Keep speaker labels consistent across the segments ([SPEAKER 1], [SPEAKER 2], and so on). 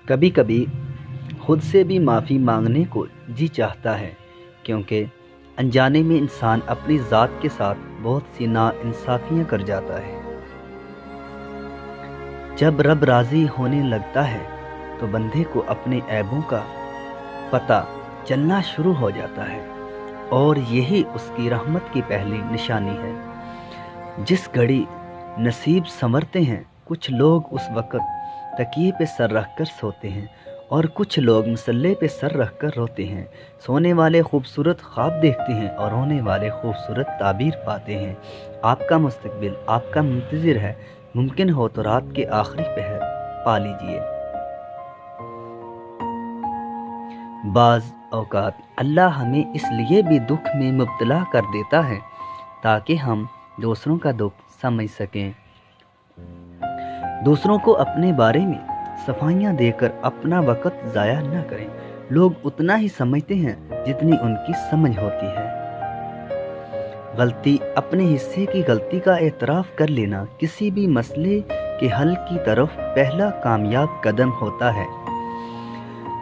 [SPEAKER 1] کبھی کبھی خود سے بھی معافی مانگنے کو جی چاہتا ہے، کیونکہ انجانے میں انسان اپنی ذات کے ساتھ بہت سی ناانصافیاں کر جاتا ہے۔ جب رب راضی ہونے لگتا ہے تو بندے کو اپنے عیبوں کا پتہ چلنا شروع ہو جاتا ہے، اور یہی اس کی رحمت کی پہلی نشانی ہے۔ جس گھڑی نصیب سنورتے ہیں، کچھ لوگ اس وقت تکیے پہ سر رکھ کر سوتے ہیں اور کچھ لوگ مصلے پہ سر رکھ کر روتے ہیں۔ سونے والے خوبصورت خواب دیکھتے ہیں اور رونے والے خوبصورت تعبیر پاتے ہیں۔ آپ کا مستقبل آپ کا منتظر ہے، ممکن ہو تو رات کے آخری پہر پا لیجئے۔ بعض اوقات اللہ ہمیں اس لیے بھی دکھ میں مبتلا کر دیتا ہے تاکہ ہم دوسروں کا دکھ سمجھ سکیں، دوسروں کو اپنے بارے میں صفائیاں دے کر اپنا وقت ضائع نہ کریں۔ لوگ اتنا ہی سمجھتے ہیں جتنی ان کی سمجھ ہوتی ہے۔ غلطی اپنے حصے کی غلطی کا اعتراف کر لینا کسی بھی مسئلے کے حل کی طرف پہلا کامیاب قدم ہوتا ہے۔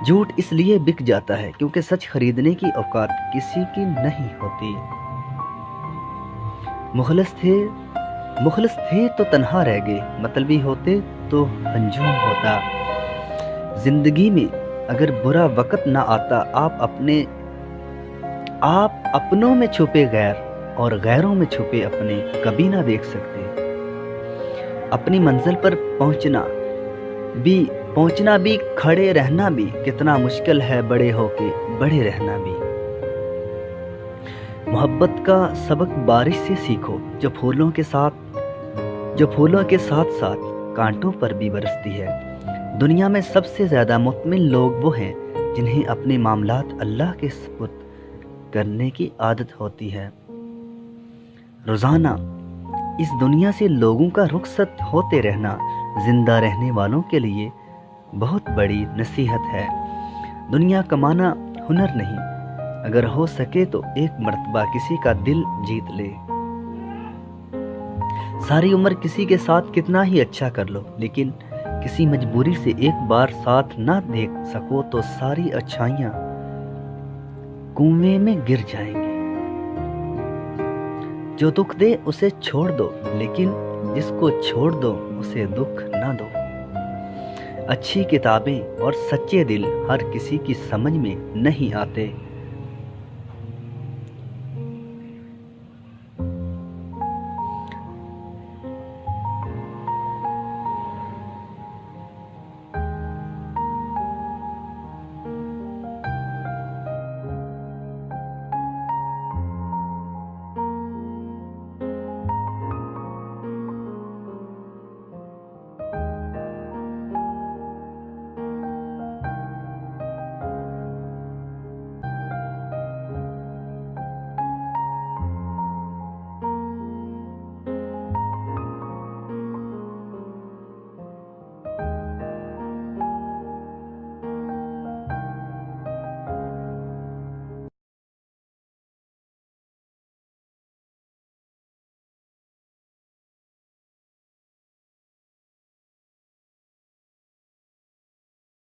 [SPEAKER 1] جھوٹ اس لیے بک جاتا ہے کیونکہ سچ خریدنے کی اوقات کسی کی نہیں ہوتی۔ مخلص تھے تو تنہا رہ گئے، مطلبی ہوتے تو ہنجوم ہوتا۔ زندگی میں اگر برا وقت نہ آتا، آپ اپنوں میں چھپے غیر اور غیروں میں چھپے اپنے کبھی نہ دیکھ سکتے۔ اپنی منزل پر پہنچنا بھی کھڑے رہنا بھی کتنا مشکل ہے، بڑے ہو کے بڑے رہنا بھی۔ محبت کا سبق بارش سے سیکھو جو پھولوں کے ساتھ ساتھ کانٹوں پر بھی برستی ہے۔ دنیا میں سب سے زیادہ مطمئن لوگ وہ ہیں جنہیں اپنے معاملات اللہ کے سپرد کرنے کی عادت ہوتی ہے۔ روزانہ اس دنیا سے لوگوں کا رخصت ہوتے رہنا زندہ رہنے والوں کے لیے بہت بڑی نصیحت ہے۔ دنیا کمانا ہنر نہیں، اگر ہو سکے تو ایک مرتبہ کسی کا دل جیت لے۔ ساری عمر کسی کے ساتھ کتنا ہی اچھا کر لو، لیکن کسی مجبوری سے ایک بار ساتھ نہ دیکھ سکو تو ساری اچھائیاں کنویں میں گر جائیں گی۔ جو دکھ دے اسے چھوڑ دو، لیکن جس کو چھوڑ دو اسے دکھ نہ دو۔ اچھی کتابیں اور سچے دل ہر کسی کی سمجھ میں نہیں آتے۔